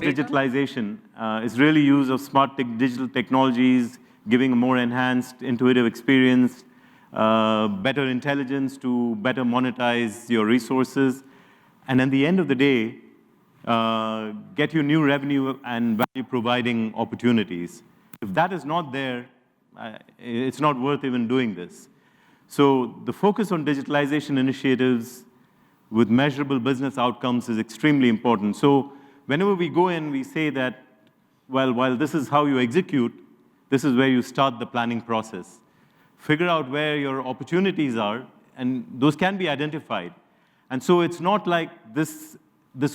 is digitalization? It's really use of smart digital technologies, giving a more enhanced, intuitive experience, better intelligence to better monetize your resources, and at the end of the day, get you new revenue and value-providing opportunities. If that is not there, it's not worth even doing this. So the focus on digitalization initiatives with measurable business outcomes is extremely important. So whenever we go in, we say that, well, while this is how you execute, this is where you start the planning process. Figure out where your opportunities are, and those can be identified. And so it's not like this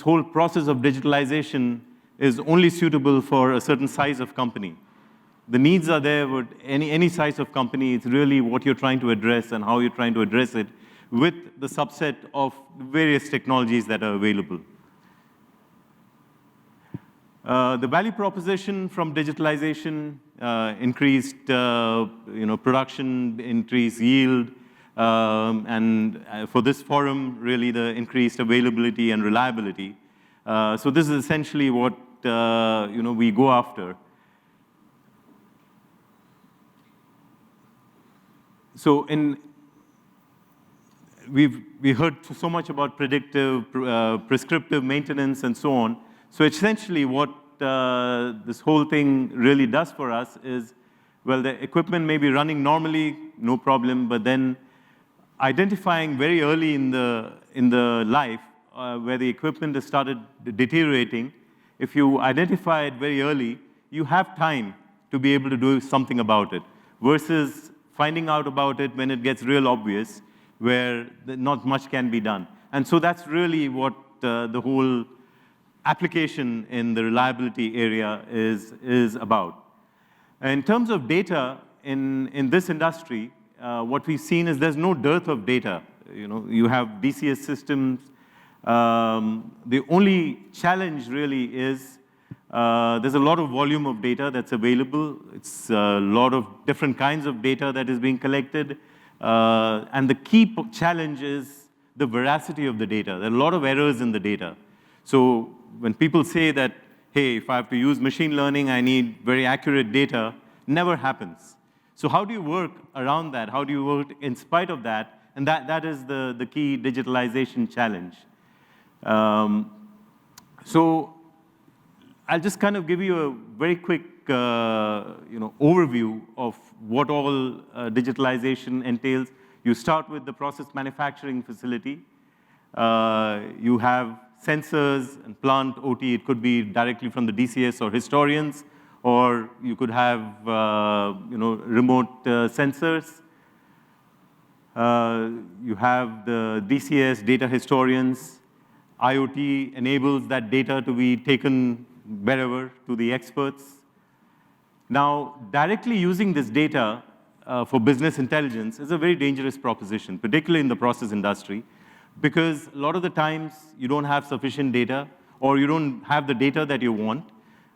whole process of digitalization is only suitable for a certain size of company. The needs are there with any size of company. It's really what you're trying to address and how you're trying to address it with the subset of various technologies that are available. The value proposition from digitalization, increased production, increased yield, and for this forum, really the increased availability and reliability. So this is essentially what we go after. So we heard so much about predictive, prescriptive maintenance, and so on. So essentially what this whole thing really does for us is, well, the equipment may be running normally, no problem, but then identifying very early in the life where the equipment has started deteriorating, if you identify it very early, you have time to be able to do something about it, versus finding out about it when it gets real obvious, where not much can be done. And so that's really what the whole application in the reliability area is about. In terms of data in this industry, what we've seen is there's no dearth of data. You have DCS systems. The only challenge really is there's a lot of volume of data that's available. It's a lot of different kinds of data that is being collected. And the key challenge is the veracity of the data. There are a lot of errors in the data. So when people say that, hey, if I have to use machine learning, I need very accurate data, never happens. So how do you work around that? How do you work in spite of that? And that is the key digitalization challenge. So I'll just kind of give you a very quick overview of what all digitalization entails. You start with the process manufacturing facility. You have sensors and plant OT. It could be directly from the DCS or historians, or you could have remote sensors. You have the DCS data historians. IoT enables that data to be taken wherever to the experts. Now, directly using this data for business intelligence is a very dangerous proposition, particularly in the process industry, because a lot of the times you don't have sufficient data, or you don't have the data that you want,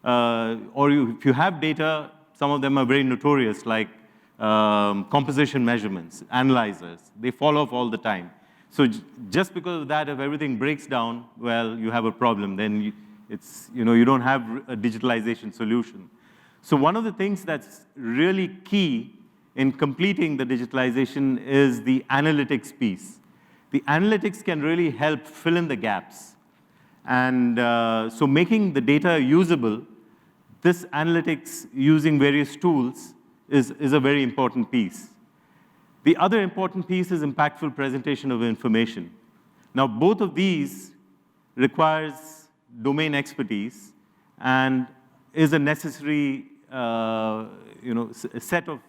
or if you have data, some of them are very notorious, like composition measurements, analyzers. They fall off all the time. So just because of that, if everything breaks down, well, you have a problem. Then you don't have a digitalization solution. So one of the things that's really key in completing the digitalization is the analytics piece. The analytics can really help fill in the gaps. And so making the data usable, this analytics using various tools is a very important piece. The other important piece is impactful presentation of information. Now, both of these requires domain expertise and is a necessary set of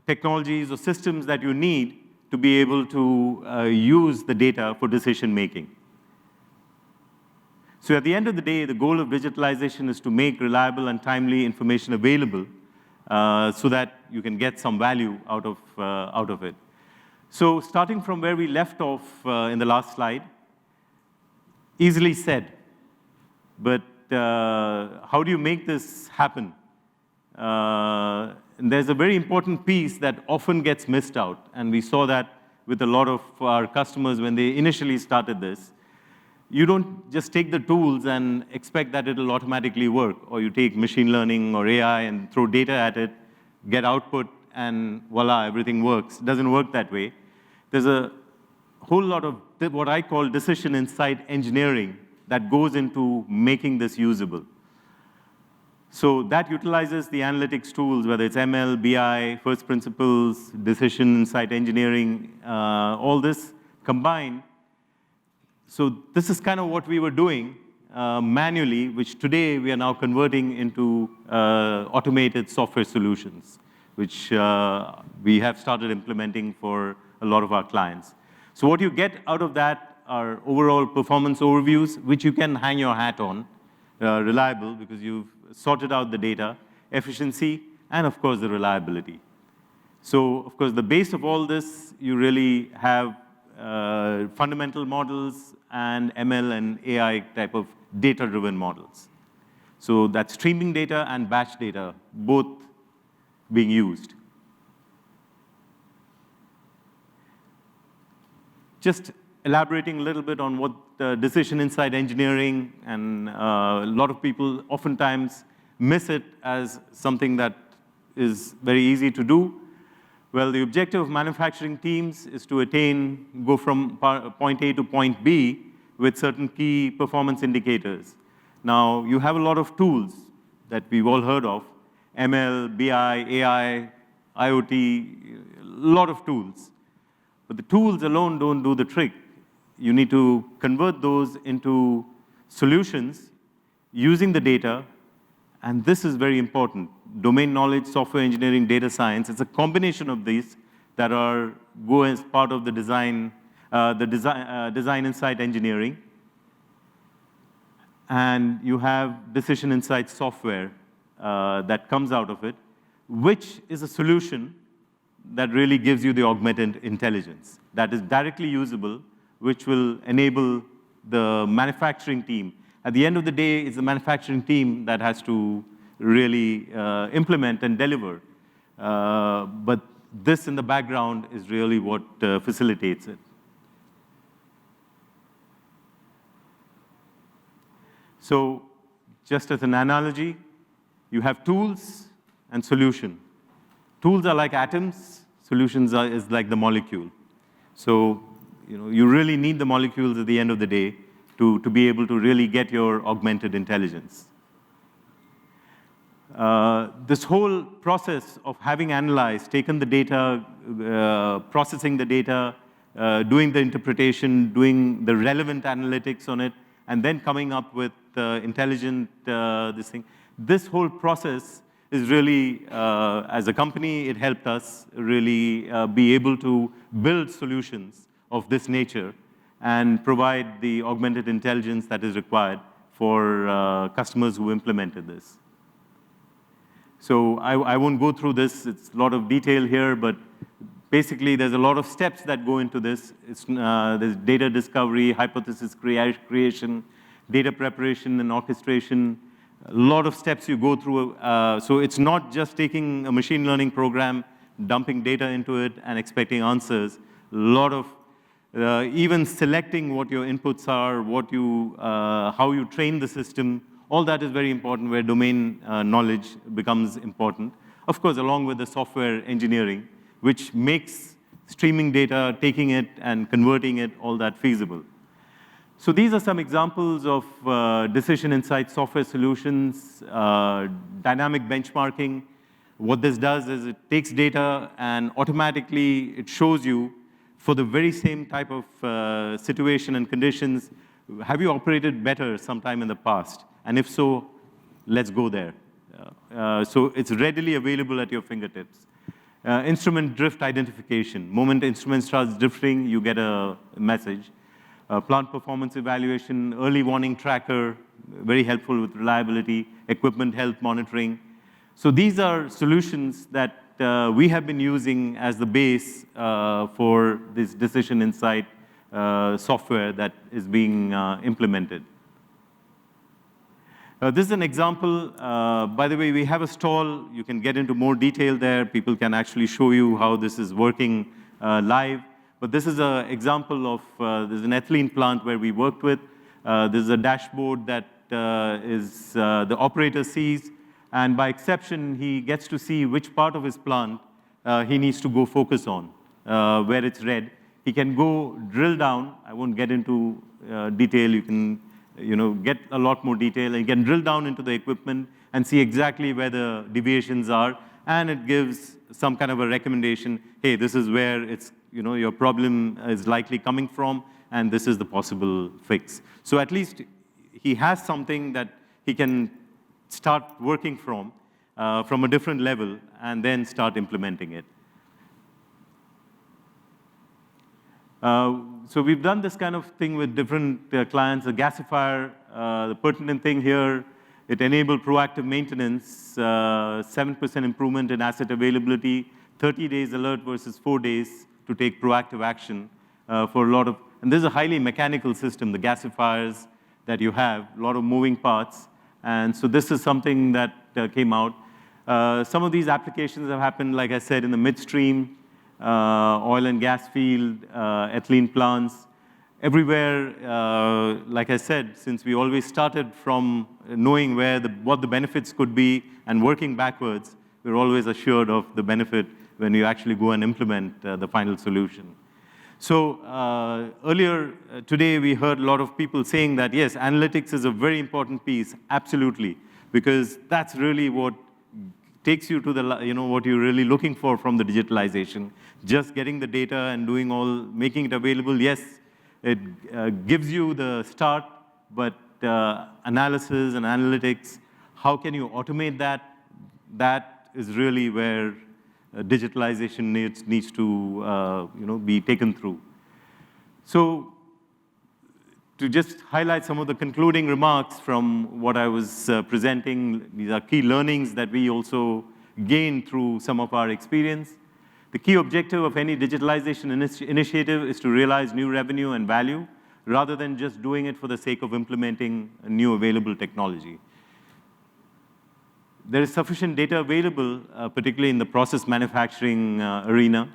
technologies or systems that you need to be able to use the data for decision making. So at the end of the day, the goal of digitalization is to make reliable and timely information available so that you can get some value out of it. So starting from where we left off in the last slide, easily said, but how do you make this happen? And there's a very important piece that often gets missed out, and we saw that with a lot of our customers when they initially started this. you don't just take the tools and expect that it'll automatically work, or you take machine learning or AI and throw data at it, get output, and voila, everything works. It doesn't work that way. There's a whole lot of what I call decision insight engineering that goes into making this usable. So that utilizes the analytics tools, whether it's ML, BI, first principles, decision insight engineering, all this combined. So this is kind of what we were doing manually, which today we are now converting into automated software solutions, which we have started implementing for a lot of our clients. So what you get out of that are overall performance overviews, which you can hang your hat on, reliable, because you've sorted out the data, efficiency, and of course the reliability. So of course the base of all this, you really have fundamental models and ML and AI type of data-driven models. So that's streaming data and batch data, both being used. Just elaborating a little bit on what decision insight engineering, and a lot of people oftentimes miss it as something that is very easy to do. Well, the objective of manufacturing teams is to go from point A to point B with certain key performance indicators. Now, you have a lot of tools that we've all heard of, ML, BI, AI, IoT, a lot of tools. But the tools alone don't do the trick. You need to convert those into solutions using the data, and this is very important. Domain knowledge, software engineering, data science, it's a combination of these that go as part of the design insight engineering. And you have decision insight software that comes out of it, which is a solution that really gives you the augmented intelligence that is directly usable, which will enable the manufacturing team. At the end of the day, it's the manufacturing team that has to really implement and deliver. But this in the background is really what facilitates it. So just as an analogy, you have tools and solution. Tools are like atoms, solutions is like the molecule. So you really need the molecules at the end of the day to be able to really get your augmented intelligence. This whole process of having analyzed, taken the data, processing the data, doing the interpretation, doing the relevant analytics on it, and then coming up with intelligent this whole process is really, as a company, it helped us really be able to build solutions of this nature and provide the augmented intelligence that is required for customers who implemented this. So I won't go through this. It's a lot of detail here, but basically there's a lot of steps that go into this. There's data discovery, hypothesis creation, data preparation and orchestration, a lot of steps you go through. So it's not just taking a machine learning program, dumping data into it, and expecting answers. A lot of even selecting what your inputs are, how you train the system, all that is very important, where domain knowledge becomes important. Of course, along with the software engineering, which makes streaming data, taking it and converting it, all that feasible. So these are some examples of decision insight software solutions, dynamic benchmarking. What this does is it takes data and automatically it shows you for the very same type of situation and conditions, have you operated better sometime in the past? And if so, let's go there. So it's readily available at your fingertips. Instrument drift identification. Moment instrument starts drifting, you get a message. Plant performance evaluation, early warning tracker, very helpful with reliability, equipment health monitoring. So these are solutions that we have been using as the base for this decision insight software that is being implemented. This is an example. By the way, we have a stall. You can get into more detail there. People can actually show you how this is working live. But this is an example of, there's an ethylene plant where we worked with. There's a dashboard that the operator sees, and by exception, he gets to see which part of his plant he needs to go focus on, where it's red. He can go drill down. I won't get into detail. You can get a lot more detail, and you can drill down into the equipment and see exactly where the deviations are, and it gives some kind of a recommendation. Hey, this is where it's your problem is likely coming from, and this is the possible fix. So at least he has something that he can start working from a different level, and then start implementing it. So we've done this kind of thing with different clients. The gasifier, the pertinent thing here, it enabled proactive maintenance, 7% improvement in asset availability, 30 days alert versus 4 days to take proactive action for a lot of, and this is a highly mechanical system, the gasifiers that you have, a lot of moving parts. And so this is something that came out. Some of these applications have happened, like I said, in the midstream, oil and gas field, ethylene plants. Everywhere, like I said, since we always started from knowing what the benefits could be and working backwards, we're always assured of the benefit when you actually go and implement the final solution. So earlier today, we heard a lot of people saying that, yes, analytics is a very important piece, absolutely, because that's really what takes you to the, what you're really looking for from the digitalization. Just getting the data and making it available, yes, it gives you the start, but analysis and analytics, how can you automate that? That is really where digitalization needs to be taken through. So to just highlight some of the concluding remarks from what I was presenting, these are key learnings that we also gained through some of our experience. The key objective of any digitalization initiative is to realize new revenue and value, rather than just doing it for the sake of implementing a new available technology. There is sufficient data available, particularly in the process manufacturing arena,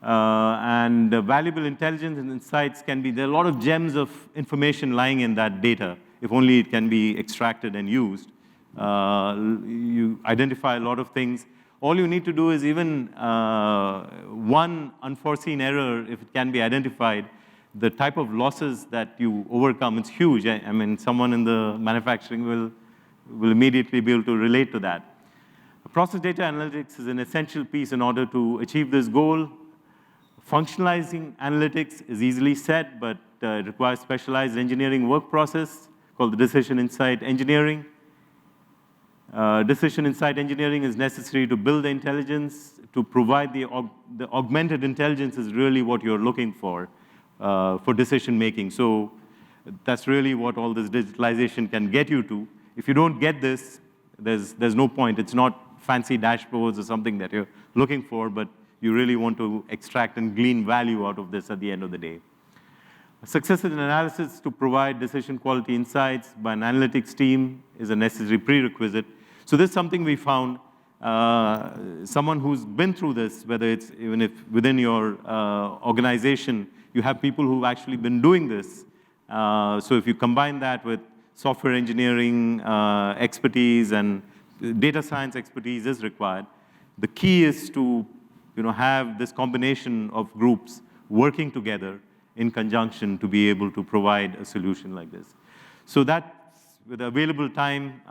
and valuable intelligence and insights there are a lot of gems of information lying in that data, if only it can be extracted and used. You identify a lot of things. All you need to do is even one unforeseen error, if it can be identified, the type of losses that you overcome, it's huge. I mean, someone in the manufacturing will immediately be able to relate to that. Process data analytics is an essential piece in order to achieve this goal. Functionalizing analytics is easily said, but it requires specialized engineering work process called the decision insight engineering. Decision insight engineering is necessary to build the intelligence, to provide the augmented intelligence is really what you're looking for decision making. So that's really what all this digitalization can get you to. If you don't get this, there's no point. It's not fancy dashboards or something that you're looking for, but you really want to extract and glean value out of this at the end of the day. Success in analysis to provide decision quality insights by an analytics team is a necessary prerequisite. So this is something we found, someone who's been through this, whether it's even if within your organization, you have people who've actually been doing this. So if you combine that with software engineering expertise and data science expertise is required, the key is to have this combination of groups working together in conjunction to be able to provide a solution like this. So that's with available time.